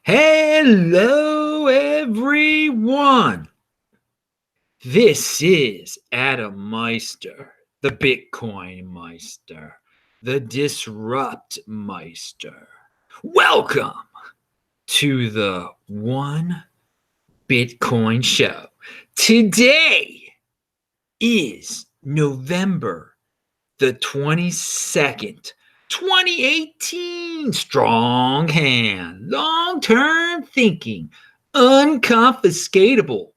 Hello, everyone. This is Adam Meister, the Bitcoin Meister, the Disrupt Meister. Welcome to the One Bitcoin Show. Today is November the 22nd, 2018. Strong hand, long-term thinking, unconfiscatable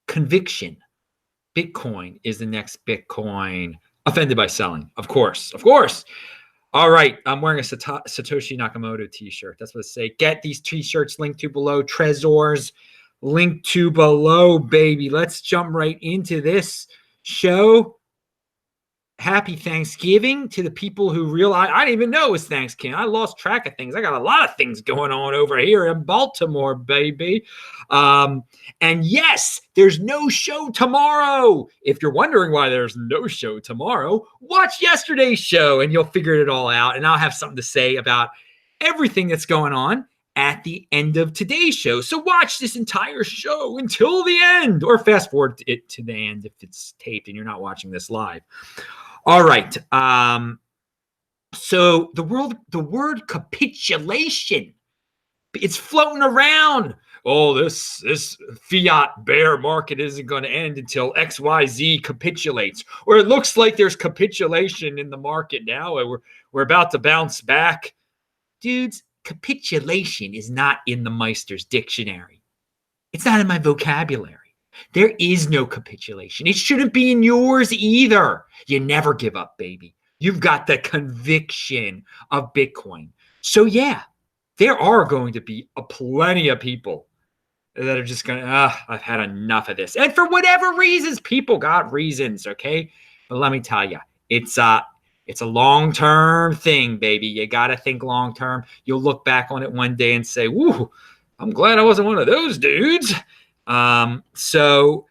conviction. Bitcoin is the next Bitcoin. Offended by selling, of course. All right, I'm wearing a Satoshi Nakamoto t-shirt. That's what it say. Get these t-shirts linked to below. Trezors linked to below, baby. Let's jump right into this show. Happy Thanksgiving to the people who realize I didn't even know it was Thanksgiving. I lost track of things. I got a lot of things going on over here in Baltimore, baby. And yes, there's no show tomorrow. If you're wondering why there's no show tomorrow, watch yesterday's show and you'll figure it all out. And I'll have something to say about everything that's going on at the end of today's show. So watch this entire show until the end, or fast forward it to the end if it's taped and you're not watching this live. All right. So the word capitulation, it's floating around. Oh, this fiat bear market isn't going to end until XYZ capitulates. Or it looks like there's capitulation in the market now, and we're about to bounce back. Dudes, capitulation is not in the Meister's dictionary. It's not in my vocabulary. There is no capitulation. It shouldn't be in yours either. You never give up, baby. You've got the conviction of Bitcoin. So yeah, there are going to be plenty of people that are just going to, I've had enough of this. And for whatever reasons, people got reasons, okay? But let me tell you, it's a long-term thing, baby. You got to think long-term. You'll look back on it one day and say, woo, I'm glad I wasn't one of those dudes. So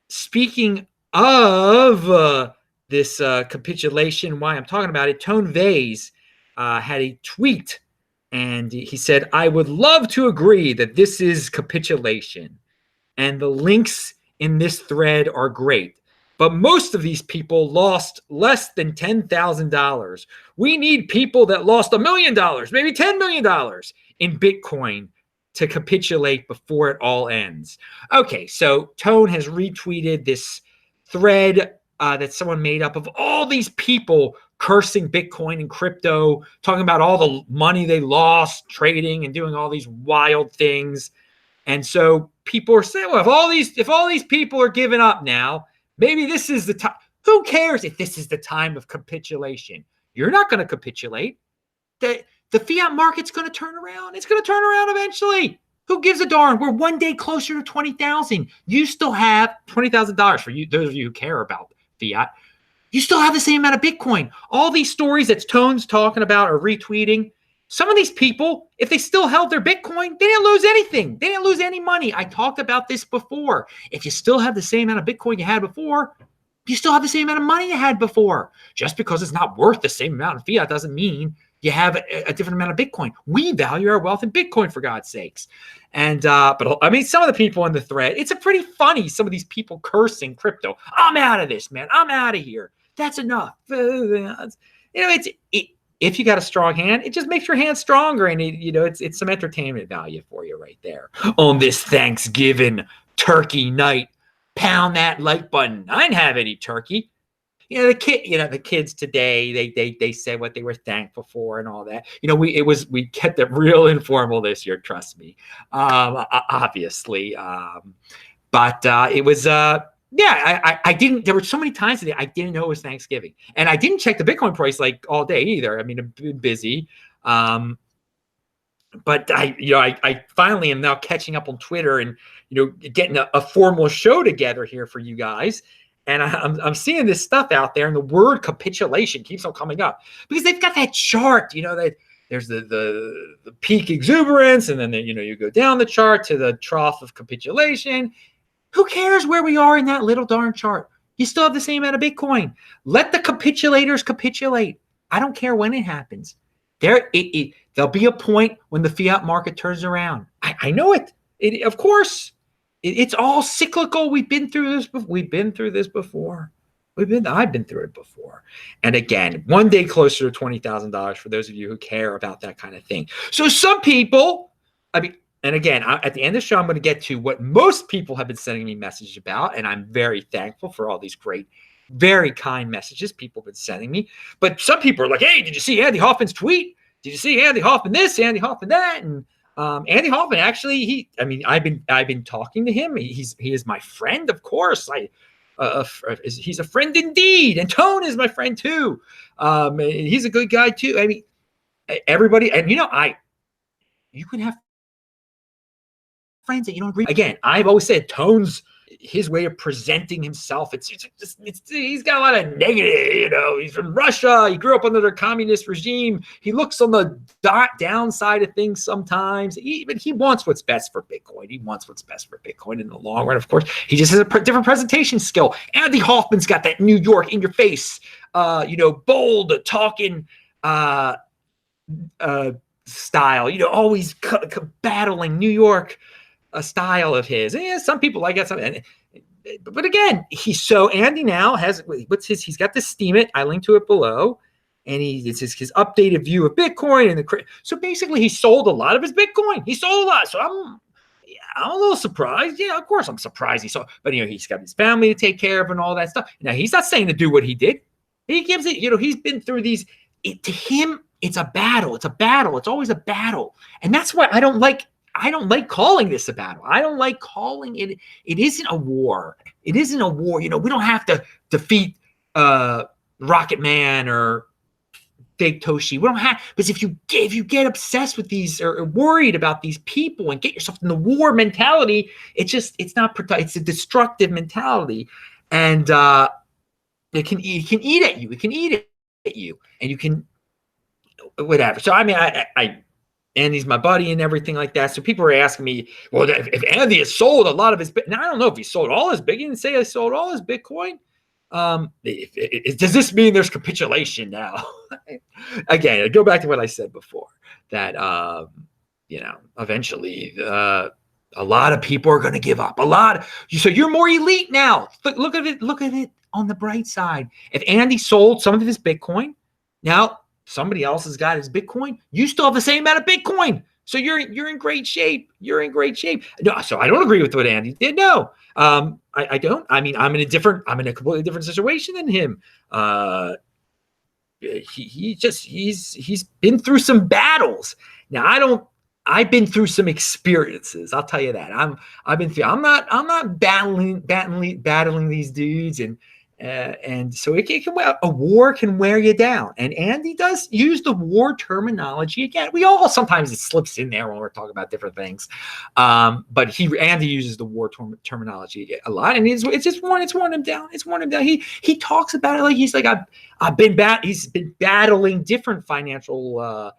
speaking of this capitulation, why I'm talking about it, Tone Vase had a tweet and he said, I would love to agree that this is capitulation. And the links in this thread are great. But most of these people lost less than $10,000. We need people that lost $1 million, maybe $10 million in Bitcoin to capitulate before it all ends. Okay, so Tone has retweeted this thread that someone made up of all these people cursing Bitcoin and crypto, talking about all the money they lost trading and doing all these wild things. And so people are saying, well, if all these people are giving up now, maybe this is the time. Who cares if this is the time of capitulation? You're not going to capitulate. The fiat market's going to turn around. It's going to turn around eventually. Who gives a darn? We're one day closer to 20,000. You still have $20,000 for you. Those of you who care about fiat, you still have the same amount of Bitcoin. All these stories that Tone's talking about or retweeting, some of these people, if they still held their Bitcoin, they didn't lose anything. They didn't lose any money. I talked about this before. If you still have the same amount of Bitcoin you had before, you still have the same amount of money you had before. Just because it's not worth the same amount of fiat doesn't mean you have a different amount of Bitcoin. We value our wealth in Bitcoin, for God's sakes. And but I mean, some of the people in the thread, it's a pretty funny. Some of these people cursing crypto. I'm out of this, man. I'm out of here. That's enough. If you got a strong hand, it just makes your hand stronger, and it's some entertainment value for you right there on this Thanksgiving turkey night. Pound that like button. I didn't have any turkey. The kids today, they said what they were thankful for and all that. We kept it real informal this year, trust me. Obviously. But it was I didn't, there were so many times today I didn't know it was Thanksgiving. And I didn't check the Bitcoin price like all day either. I mean, I've been busy. But I finally am now catching up on Twitter and getting a formal show together here for you guys. And I'm seeing this stuff out there, and the word capitulation keeps on coming up because they've got that chart. That there's the peak exuberance, and then you go down the chart to the trough of capitulation. Who cares where we are in that little darn chart? You still have the same amount of Bitcoin. Let the capitulators capitulate. I don't care when it happens. There'll be a point when the fiat market turns around. I know it. Of course, it's all cyclical. We've been through this. We've been through this before. I've been through it before. And again, one day closer to $20,000 for those of you who care about that kind of thing. So some people, I mean, and again, at the end of the show, I'm going to get to what most people have been sending me messages about, and I'm very thankful for all these great, very kind messages people have been sending me. But some people are like, "Hey, did you see Andy Hoffman's tweet? Did you see Andy Hoffman this, Andy Hoffman that?" And Andy Hoffman, actually, I've been talking to him. He is my friend, of course. He's a friend indeed, and Tone is my friend too. He's a good guy too. I mean, everybody, and you can have friends that you don't agree. Again, I've always said Tone's his way of presenting himself. He's got a lot of negative. He's from Russia. He grew up under the communist regime. He looks on the downside of things sometimes. But he wants what's best for Bitcoin. He wants what's best for Bitcoin in the long run. Of course, he just has a different presentation skill. Andy Hoffman's got that New York in your face, bold talking style. Always battling New York. A style of his. And yeah, some people like that. But again, Andy now has he's got this Steemit. I linked to it below, and it's his updated view of Bitcoin and so basically he sold a lot of his Bitcoin. He sold a lot. So I'm a little surprised. Yeah, of course I'm surprised he sold, but he's got his family to take care of and all that stuff. Now he's not saying to do what he did. He gives it, he's been through these. To him, it's a battle. It's a battle. It's always a battle. And that's why I don't like calling this a battle. I don't like calling it. It isn't a war. It isn't a war. We don't have to defeat Rocket Man or Fake Toshi. We don't have, because if you get obsessed with these or worried about these people and get yourself in the war mentality, it's a destructive mentality, and it can eat at you. It can eat at you, and you can whatever. So I mean, I Andy's my buddy and everything like that. So people are asking me, well, if Andy has sold a lot of his Bitcoin, now I don't know if he sold all his Bitcoin. He didn't say he sold all his Bitcoin. Does this mean there's capitulation now? Again, I go back to what I said before, that eventually a lot of people are going to give up. So you're more elite now. Look at it on the bright side. If Andy sold some of his Bitcoin, now somebody else has got his Bitcoin, you still have the same amount of Bitcoin. So you're in great shape. You're in great shape. No, so I don't agree with what Andy did. No, I don't. I mean, I'm in a completely different situation than him. He's been through some battles. Now I've been through some experiences. I'll tell you that. I'm not battling these dudes, and so a war can wear you down. And Andy does use the war terminology again. We all sometimes it slips in there when we're talking about different things, but Andy uses the war terminology a lot, and it's worn him down. It's worn him down. He talks about it like he's like he's been battling different financial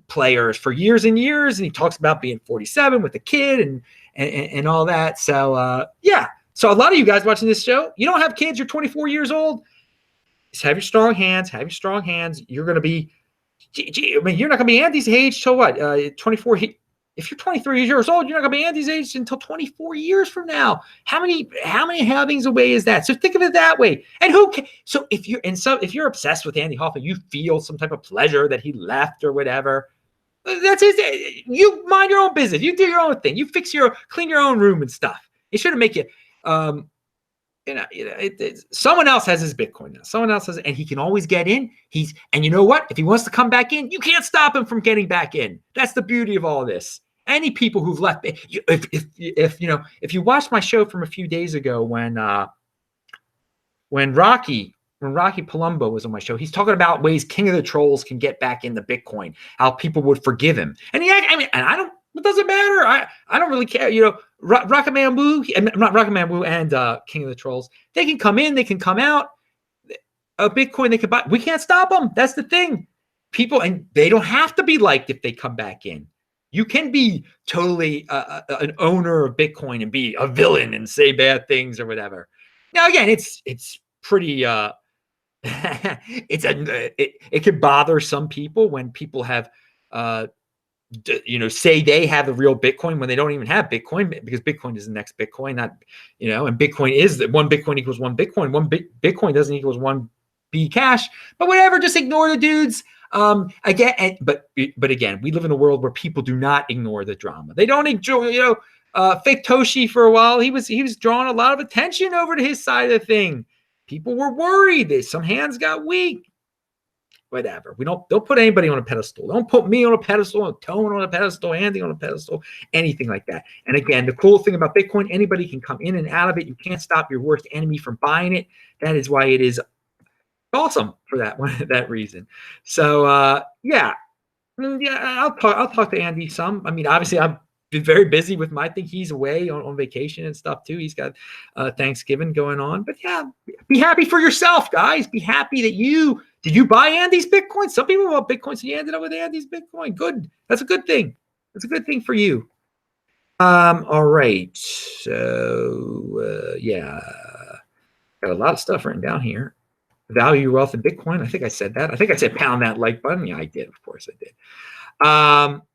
players for years and years, and he talks about being 47 with a kid and all that. So yeah. So a lot of you guys watching this show, you don't have kids, you're 24 years old. Just have your strong hands. You're going to be, you're not going to be Andy's age till what? 24. If you're 23 years old, you're not going to be Andy's age until 24 years from now. How many halvings away is that? So think of it that way. And if you're obsessed with Andy Hoffman, you feel some type of pleasure that he left or whatever. That's his. You mind your own business. You do your own thing. You clean your own room and stuff. It shouldn't make you. Someone else has his Bitcoin now. Someone else has it, and he can always get in. And you know what? If he wants to come back in, you can't stop him from getting back in. That's the beauty of all this. Any people who've left, if you watched my show from a few days ago when Rocky Palumbo was on my show, he's talking about ways King of the Trolls can get back into Bitcoin, how people would forgive him. And it doesn't matter. I don't really care. Rocket Man Woo and King of the Trolls, they can come in, they can come out. Bitcoin, they can buy. We can't stop them. That's the thing. People, and they don't have to be liked if they come back in. You can be totally an owner of Bitcoin and be a villain and say bad things or whatever. Now, again, it's pretty. It can bother some people when people have say they have the real Bitcoin when they don't even have Bitcoin, because Bitcoin is the next Bitcoin, not, and Bitcoin is that one Bitcoin equals one Bitcoin. One Bitcoin doesn't equals one B cash, but whatever, just ignore the dudes. Again, but again, we live in a world where people do not ignore the drama. They don't enjoy, fake Toshi for a while. He was drawing a lot of attention over to his side of the thing. People were worried that some hands got weak. Whatever. Don't put anybody on a pedestal. Don't put me on a pedestal, Tone on a pedestal, Andy on a pedestal, anything like that. And again, the cool thing about Bitcoin, anybody can come in and out of it. You can't stop your worst enemy from buying it. That is why it is awesome for that reason. So yeah, I'll talk to Andy some. I mean, obviously I've been very busy with my thing. He's away on vacation and stuff too. He's got Thanksgiving going on. But yeah, be happy for yourself, guys. Be happy that did you buy Andy's Bitcoin? Some people want Bitcoin, so you ended up with Andy's Bitcoin. Good. That's a good thing. That's a good thing for you. All right. So yeah, got a lot of stuff written down here. Value your wealth in Bitcoin. I think I said that. I think I said pound that like button. Yeah, I did. Of course I did.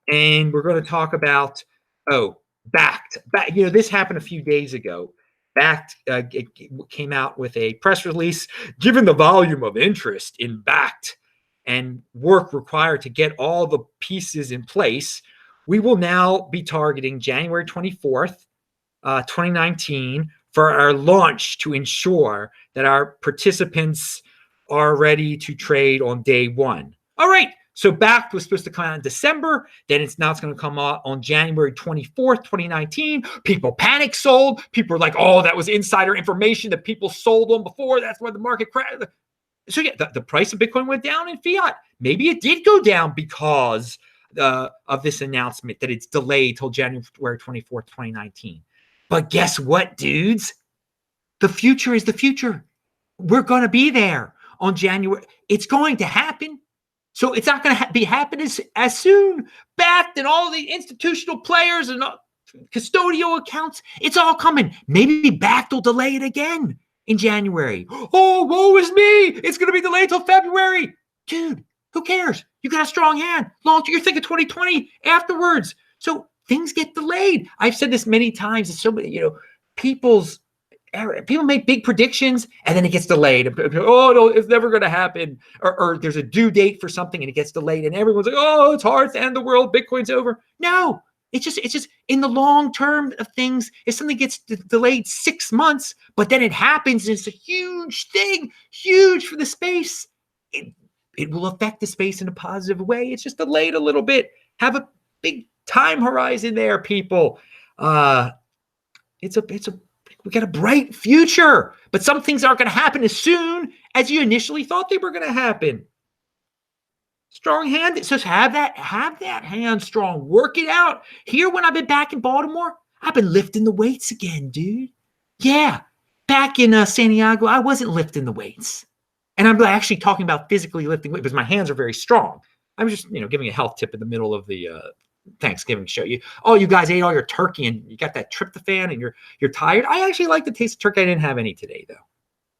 And we're going to talk about, Bakkt. This happened a few days ago. Bakkt came out with a press release. Given the volume of interest in Bakkt and work required to get all the pieces in place, we will now be targeting January 24th, 2019 for our launch to ensure that our participants are ready to trade on day one. All right. So Bakkt was supposed to come out in December. Then it's going to come out on January 24th, 2019. People panic sold. People are like, oh, that was insider information that people sold on before. That's why the market crashed. So yeah, the price of Bitcoin went down in fiat. Maybe it did go down because of this announcement that it's delayed till January 24th, 2019. But guess what, dudes? The future is the future. We're going to be there on January. It's going to happen. So it's not going to be happening as soon. Bakkt and all the institutional players and custodial accounts, it's all coming. Maybe Bakkt will delay it again in January. Oh, woe is me. It's going to be delayed till February. Dude, who cares? You got a strong hand. You're thinking 2020 afterwards. So things get delayed. I've said this many times. It's so many, people make big predictions and then it gets delayed. Oh no, it's never going to happen. Or there's a due date for something and it gets delayed, and everyone's like, oh, it's hard to end the world. Bitcoin's over. No, it's just in the long term of things. If something gets delayed 6 months, but then it happens, and it's a huge thing, huge for the space. It will affect the space in a positive way. It's just delayed a little bit. Have a big time horizon there, people. We got a bright future, but some things aren't going to happen as soon as you initially thought they were going to happen. Strong hand. It says have that hand strong. Work it out. Here, when I've been back in Baltimore, I've been lifting the weights again, dude. Yeah, back in San Diego, I wasn't lifting the weights, and I'm actually talking about physically lifting weights because my hands are very strong. I'm just giving a health tip in the middle of the Thanksgiving show. You guys ate all your turkey and you got that tryptophan and you're tired. I actually like the taste of turkey. I didn't have any today though.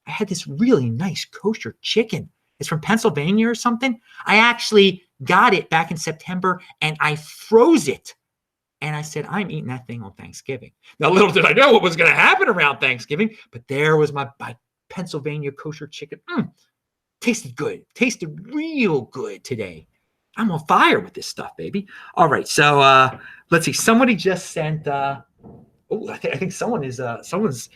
I had this really nice kosher chicken. It's from Pennsylvania or something. I actually got it back in September and I froze it. And I said, I'm eating that thing on Thanksgiving. Now, little did I know what was going to happen around Thanksgiving, but there was my Pennsylvania kosher chicken. Tasted good. Tasted real good today. I'm on fire with this stuff, baby. All right, so let's see. Somebody just sent. I think someone's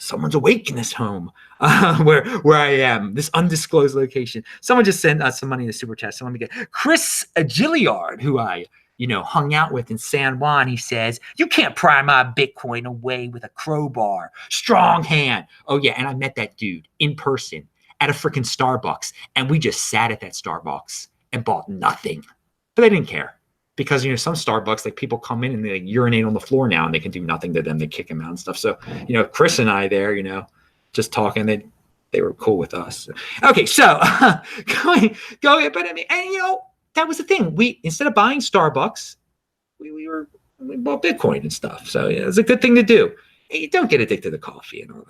awake in this home where I am. This undisclosed location. Someone just sent us some money in the super chat. So let me get Chris Gilliard, who I hung out with in San Juan. He says, "You can't pry my Bitcoin away with a crowbar. Strong hand." Oh yeah, and I met that dude in person at a freaking Starbucks, and we just sat at that Starbucks and bought nothing. But they didn't care because, some Starbucks, like people come in and they urinate on the floor now and they can do nothing to them. They kick them out and stuff. So, Chris and I there, just talking, they were cool with us. Okay. So going, but I mean, and that was the thing. We, instead of buying Starbucks, we bought Bitcoin and stuff. So it's a good thing to do. You don't get addicted to coffee and all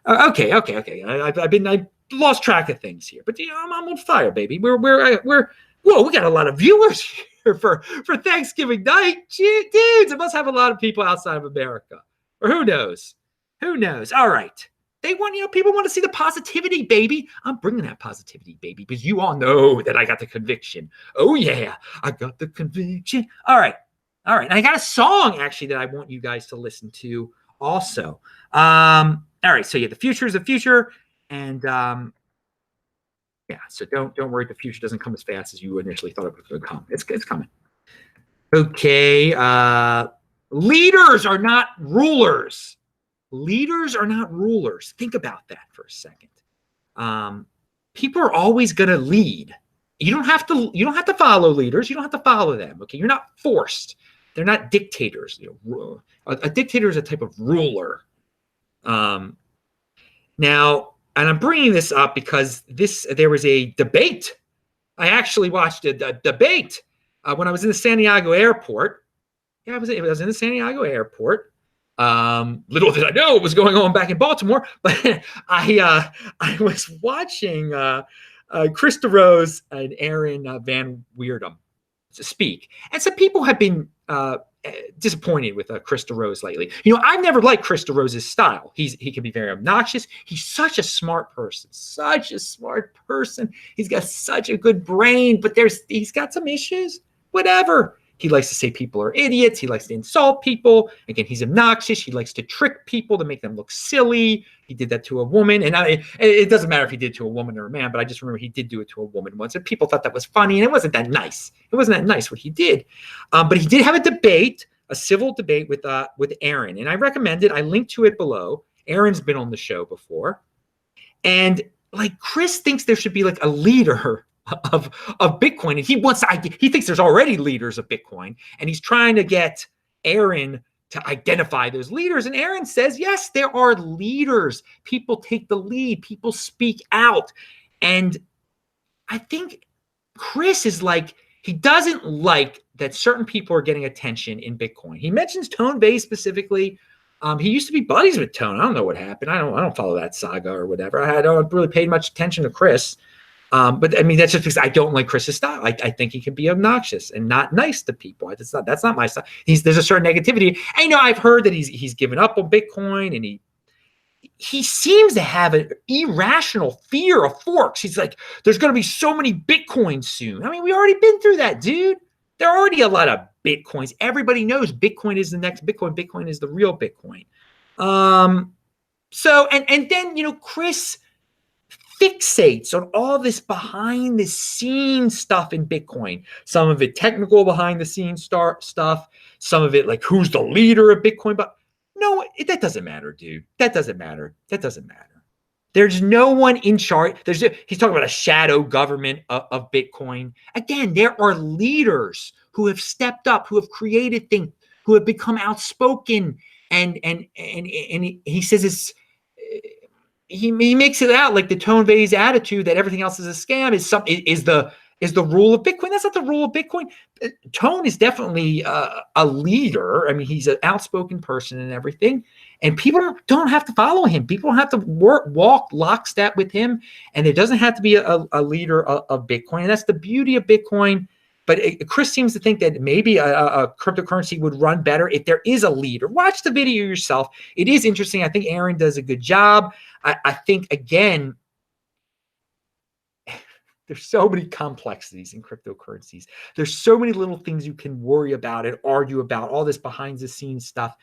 that. Okay. I lost track of things here, but I'm on fire, baby. We got a lot of viewers here. for Thanksgiving night. Dudes, it must have a lot of people outside of America. Or who knows? Who knows? All right. They want, people want to see the positivity, baby. I'm bringing that positivity, baby, because you all know that I got the conviction. Oh, yeah, I got the conviction. All right. All right. And I got a song, actually, that I want you guys to listen to also. All right. So, yeah, the future is the future. And, yeah, so don't worry if the future doesn't come as fast as you initially thought it was going to come. It's coming. Okay. Leaders are not rulers. Leaders are not rulers. Think about that for a second. People are always going to lead. You don't have to follow leaders. You don't have to follow them. Okay, you're not forced. They're not dictators. A dictator is a type of ruler. Now, and I'm bringing this up because there was a debate. I actually watched a debate when I was in the San Diego airport. Yeah, I was in the San Diego airport. Little did I know what was going on back in Baltimore, but I was watching Chris DeRose and Aaron Van Weerdum speak, and some people have been disappointed with Chris DeRose lately. I've never liked Chris DeRose's style. He can be very obnoxious. He's such a smart person, He's got such a good brain, but he's got some issues. Whatever. He likes to say people are idiots. He likes to insult people. Again, he's obnoxious. He likes to trick people to make them look silly. He did that to a woman. And it doesn't matter if he did it to a woman or a man, but I just remember he did do it to a woman once. And people thought that was funny. And it wasn't that nice. It wasn't that nice what he did. But he did have a debate, a civil debate with Aaron. And I recommend it. I linked to it below. Aaron's been on the show before. And Chris thinks there should be a leader of Bitcoin, and he thinks there's already leaders of Bitcoin, and he's trying to get Aaron to identify those leaders. And Aaron says, yes, there are leaders. People take the lead. People speak out. And I think Chris is he doesn't like that certain people are getting attention in Bitcoin. He mentions Tone Vays specifically. He used to be buddies with Tone. I don't know what happened. I don't follow that saga or whatever. I don't really pay much attention to Chris. But I mean, that's just because I don't like Chris's style. I think he can be obnoxious and not nice to people. That's not my style. There's a certain negativity. I know I've heard that he's given up on Bitcoin, and he seems to have an irrational fear of forks. He's like, there's going to be so many Bitcoins soon. I mean, we already been through that, dude. There are already a lot of Bitcoins. Everybody knows Bitcoin is the next Bitcoin. Bitcoin is the real Bitcoin. So, and then, Chris fixates on all this behind the scenes stuff in Bitcoin. Some of it technical behind the scenes stuff. Some of it who's the leader of Bitcoin. But no, that doesn't matter, dude. That doesn't matter. There's no one in charge. He's talking about a shadow government of Bitcoin. Again, there are leaders who have stepped up, who have created things, who have become outspoken. And he says he makes it out like the Tone Vays attitude that everything else is a scam is the rule of Bitcoin. That's not the rule of Bitcoin. Tone is definitely a leader. I mean, he's an outspoken person and everything. And people don't have to follow him. People don't have to walk lockstep with him. And there doesn't have to be a leader of Bitcoin. And that's the beauty of Bitcoin. But Chris seems to think that maybe a cryptocurrency would run better if there is a leader. Watch the video yourself. It is interesting. I think Aaron does a good job. I think, again, there's so many complexities in cryptocurrencies. There's so many little things you can worry about and argue about, all this behind the scenes stuff.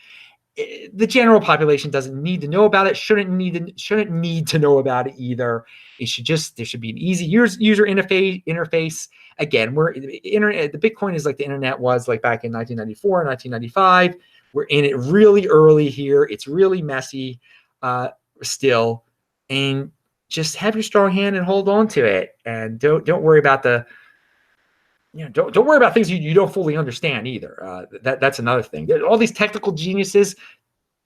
The general population doesn't need to know about it, shouldn't need to know about it either. There should be an easy user interface. Again, the Bitcoin is like the internet was back in 1994, 1995. We're in it really early here. It's really messy still. And just have your strong hand and hold on to it. And don't worry about don't worry about things you don't fully understand either. That's another thing. All these technical geniuses,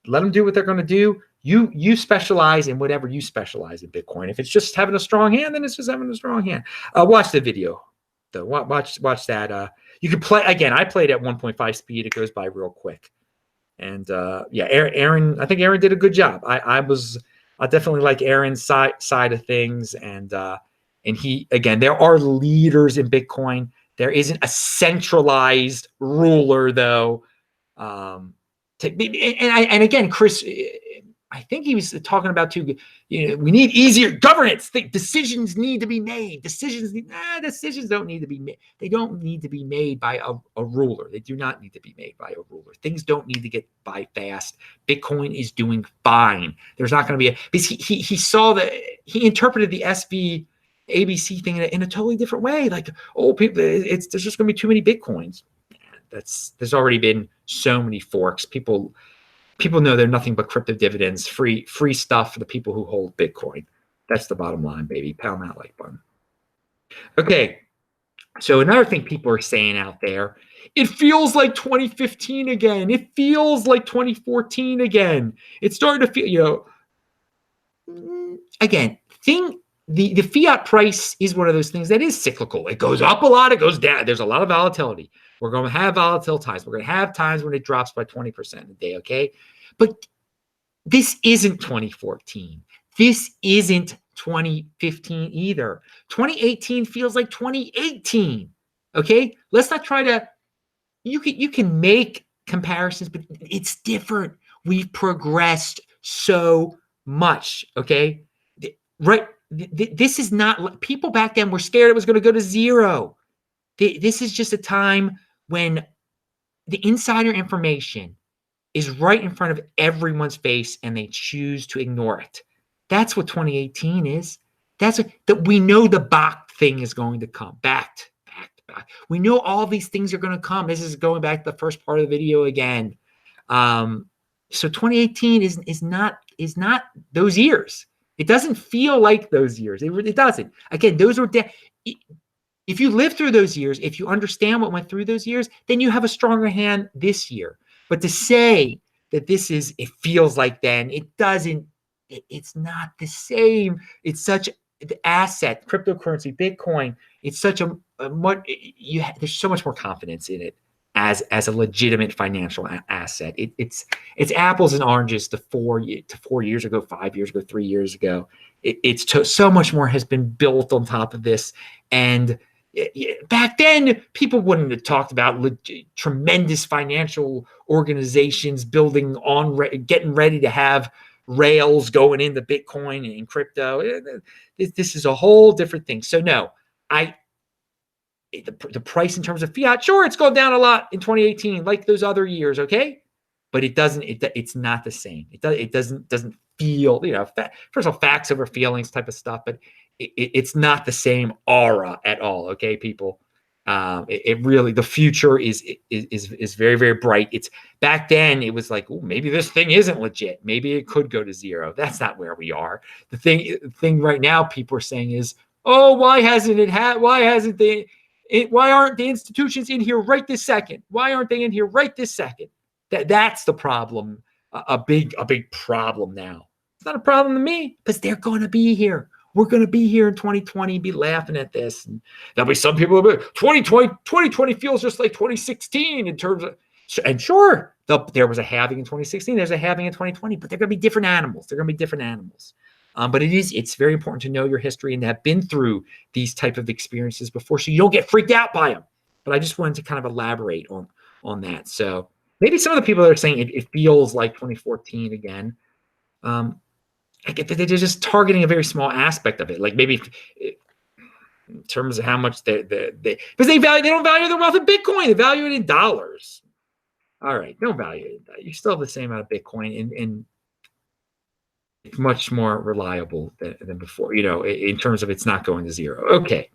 let them do what they're going to do. You specialize in whatever you specialize in Bitcoin. If it's just having a strong hand, then it's just having a strong hand. Watch the video, though. Watch that. You can play again. I played at 1.5 speed. It goes by real quick. And Aaron. I think Aaron did a good job. I definitely like Aaron's side of things. And he, again, there are leaders in Bitcoin. There isn't a centralized ruler, though. And again, Chris, I think he was talking about too. We need easier governance. Decisions need to be made. Decisions don't need to be made. They don't need to be made by a ruler. They do not need to be made by a ruler. Things don't need to get by fast. Bitcoin is doing fine. There's not going to be because he saw that he interpreted the SV ABC thing in a totally different way. Like, people, there's just going to be too many Bitcoins. There's already been so many forks. People know they're nothing but crypto dividends, free stuff for the people who hold Bitcoin. That's the bottom line, baby. Pound that like button. Okay, so another thing people are saying out there, it feels like 2015 again. It feels like 2014 again. It's starting to feel, again, the fiat price is one of those things that is cyclical. It goes up a lot, it goes down. There's a lot of volatility. We're going to have volatile times. We're going to have times when it drops by 20% a day, okay? But this isn't 2014. This isn't 2015 either. 2018 feels like 2018, okay? Let's not try to, you can make comparisons, but it's different. We've progressed so much, okay? Right? This is not, people back then were scared it was going to go to zero. This is just a time when the insider information is right in front of everyone's face and they choose to ignore it. That's what 2018 is. That we know the Bakkt thing is going to come. Bakkt. We know all these things are going to come. This is going back to the first part of the video again. So 2018 is not those years. It doesn't feel like those years. It doesn't. Again, those were if you live through those years, if you understand what went through those years, then you have a stronger hand this year. But to say that it feels like then, it doesn't, it's not the same. It's such an asset, cryptocurrency, Bitcoin. It's such there's so much more confidence in it as a legitimate financial asset. It's apples and oranges to 4 years ago, 5 years ago, 3 years ago. So much more has been built on top of this. And back then, people wouldn't have talked about tremendous financial organizations getting ready to have rails going into Bitcoin and crypto. This is a whole different thing. So no, the price in terms of fiat, sure, it's gone down a lot in 2018, like those other years, okay? But it's not the same. It doesn't feel, first of all, facts over feelings type of stuff, but it's not the same aura at all, okay, people? It really, the future is very, very bright. It's back then it was like, oh, maybe this thing isn't legit. Maybe it could go to zero. That's not where we are. The thing right now people are saying is, oh, why aren't the institutions in here right this second? Why aren't they in here right this second? That's the problem. A big problem now. It's not a problem to me because they're going to be here. We're going to be here in 2020, be laughing at this. And there'll be some people who will be 2020 feels just like 2016 in terms of, and sure, there was a halving in 2016. There's a halving in 2020, but they're going to be different animals. But it's very important to know your history and to have been through these type of experiences before, so you don't get freaked out by them. But I just wanted to kind of elaborate on that. So maybe some of the people that are saying it feels like 2014 again, they're just targeting a very small aspect of it. Like maybe in terms of how much because they don't value their wealth in Bitcoin. They value it in dollars. All right, don't value it. You still have the same amount of Bitcoin, and it's much more reliable than before. In terms of it's not going to zero. Okay.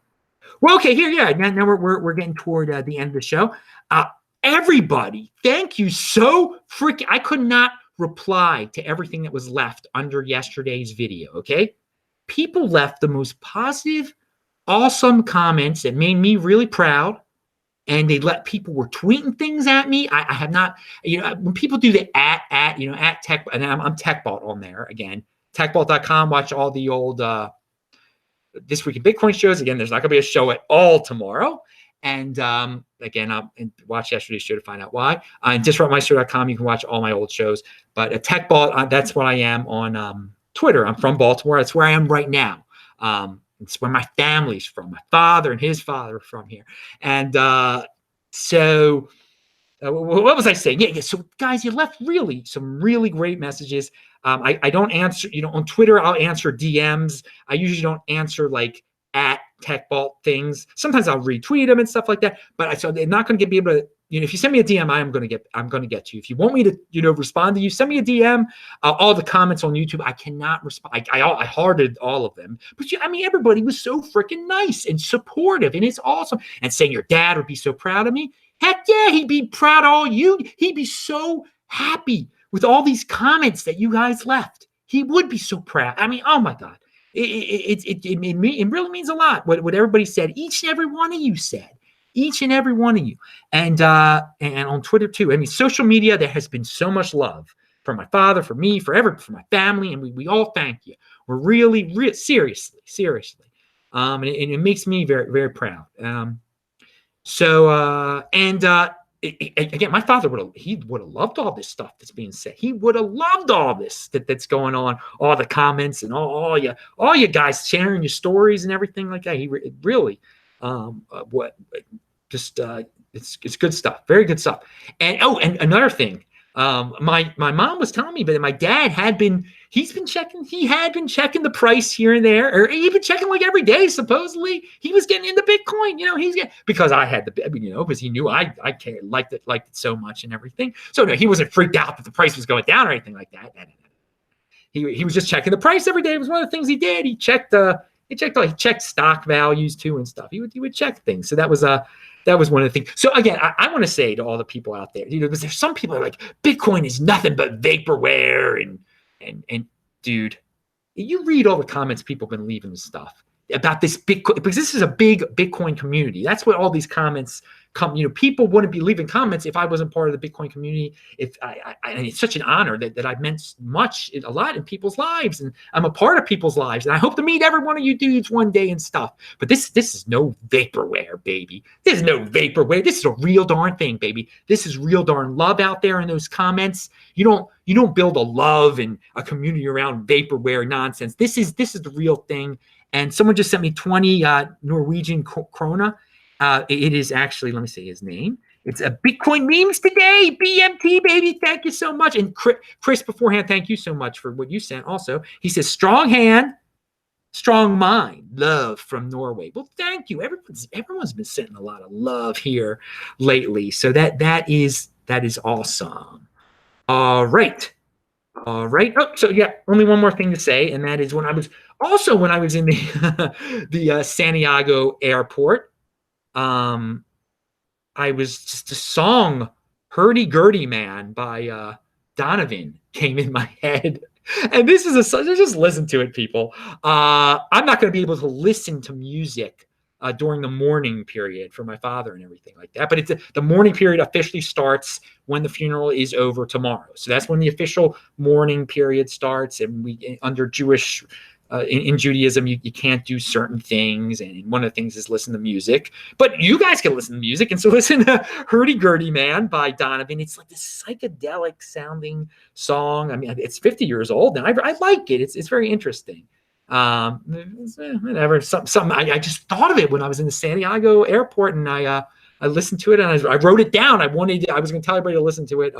Well, okay, here, yeah. Now we're getting toward the end of the show. Everybody, thank you so freaking. I could not reply to everything that was left under yesterday's video. Okay, people left the most positive, awesome comments that made me really proud, and people were tweeting things at me. I have not, when people do the at tech, and I'm TechBalt on there again. TechBalt.com. Watch all the old This Week in Bitcoin shows. Again, there's not going to be a show at all tomorrow. And again, I'll watch yesterday's show to find out why. On disruptmeister.com, you can watch all my old shows. But TechBalt, that's what I am on Twitter. I'm from Baltimore. That's where I am right now. It's where my family's from. My father and his father are from here. And so what was I saying? Yeah. So guys, you left really some really great messages. I don't answer, on Twitter, I'll answer DMs. I usually don't answer like at Tech Vault things. Sometimes I'll retweet them and stuff like that. But so they're not going to be able to, if you send me a DM, I'm going to get to you. If you want me to, respond to you, send me a DM. All the comments on YouTube, I cannot respond. I hearted all of them. But everybody was so freaking nice and supportive, and it's awesome. And saying your dad would be so proud of me. Heck yeah, he'd be proud of all you. He'd be so happy with all these comments that you guys left. He would be so proud. Oh my God. It really means a lot what everybody said. Each and every one of you said. Each and every one of you. And on Twitter too. Social media, there has been so much love for my father, for me, for my family, and we all thank you. We're really seriously. And it makes me very, very proud. Again, my father would have loved all this stuff that's being said. He would have loved all this that's going on, all the comments and all you guys sharing your stories and everything like that. He really, it's good stuff, very good stuff. And another thing, my mom was telling me, but my dad had been checking the price here and there, or even checking like every day. Supposedly he was getting into Bitcoin, because I had because he knew I liked it so much and everything. So no, he wasn't freaked out that the price was going down or anything like that. He was just checking the price every day. It was one of the things he did. He checked stock values too and stuff. He would check things. So that was one of the things. So again, I want to say to all the people out there, because there's some people are like, Bitcoin is nothing but vaporware, and dude, you read all the comments people have been leaving and stuff about this Bitcoin, because this is a big Bitcoin community. That's what all these comments come. People wouldn't be leaving comments if I wasn't part of the Bitcoin community. If and it's such an honor that I've meant a lot in people's lives, and I'm a part of people's lives, and I hope to meet every one of you dudes one day and stuff. But this is no vaporware, baby. This is no vaporware. This is a real darn thing, baby. This is real darn love out there in those comments. You don't build a love and a community around vaporware nonsense. This is the real thing. And someone just sent me 20 Norwegian krona. It is actually, let me say his name. It's a Bitcoin memes today, BMT, baby. Thank you so much. And Chris, beforehand, thank you so much for what you sent also. He says, strong hand, strong mind, love from Norway. Well, thank you. Everyone's been sending a lot of love here lately. So that is awesome. All right. Oh, so yeah, only one more thing to say, and that is when I was in the Santiago airport, I was just a song "Hurdy-Gurdy Man" by Donovan came in my head, and this is just listen to it, people. I'm not going to be able to listen to music during the mourning period for my father and everything like that. But the mourning period officially starts when the funeral is over tomorrow. So that's when the official mourning period starts. And we, under Jewish, in Judaism, you can't do certain things. And one of the things is listen to music. But you guys can listen to music. And so listen to Hurdy-Gurdy Man by Donovan. It's like this psychedelic sounding song. It's 50 years old, and I like it. It's very interesting. Whatever. Something I just thought of it when I was in the Santiago airport, and I listened to it, and I wrote it down. I was going to tell everybody to listen to it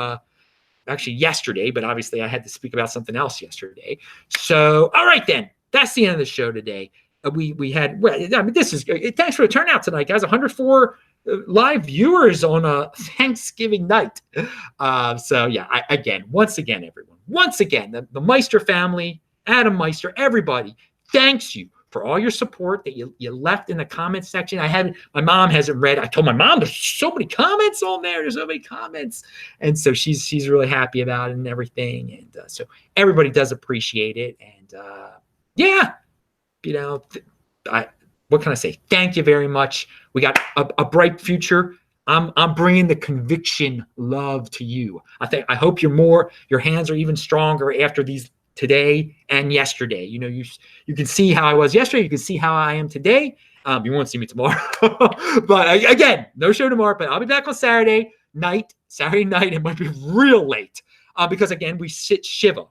actually yesterday, but obviously I had to speak about something else yesterday. So all right then, that's the end of the show today. We had this is thanks for the turnout tonight, guys. 104 live viewers on a Thanksgiving night. So yeah, once again, everyone, the Meister family, Adam Meister, everybody, thanks you for all your support that you left in the comment section. My mom hasn't read. I told my mom there's so many comments on there. There's so many comments. And so she's really happy about it and everything. And so everybody does appreciate it. And what can I say? Thank you very much. We got a bright future. I'm bringing the conviction love to you. I hope your hands are even stronger after these today and yesterday. You can see how I was yesterday. You can see how I am today. You won't see me tomorrow, but again, no show tomorrow. But I'll be back on Saturday night. It might be real late because again we sit shiva.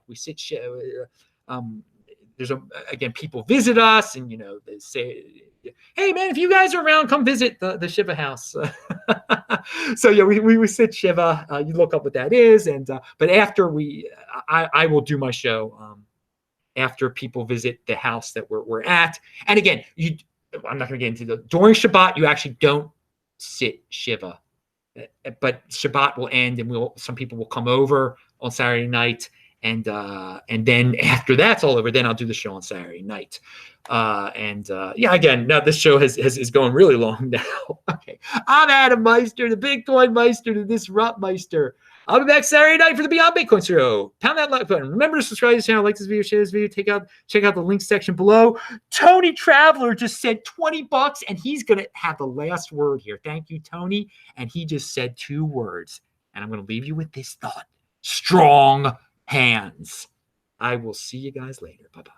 again, people visit us, and they say, hey man, if you guys are around, come visit the Shiva house. So yeah, we sit Shiva. You look up what that is, and but after I will do my show after people visit the house that we're at. And again, I'm not going to get into during Shabbat. You actually don't sit Shiva, but Shabbat will end, and some people will come over on Saturday night, and then after that's all over, then I'll do the show on Saturday night. Yeah, again, now this show is going really long now. Okay, I'm Adam Meister, the Bitcoin Meister, the Disrupt Meister. I'll be back Saturday night for the Beyond Bitcoin show. Pound that like button. Remember to subscribe to the channel, like this video, share this video, check out the link section below. Tony Traveler just said $20, and he's gonna have the last word here. Thank you, Tony. And he just said 2 words, and I'm gonna leave you with this thought: strong hands. I will see you guys later. Bye-bye.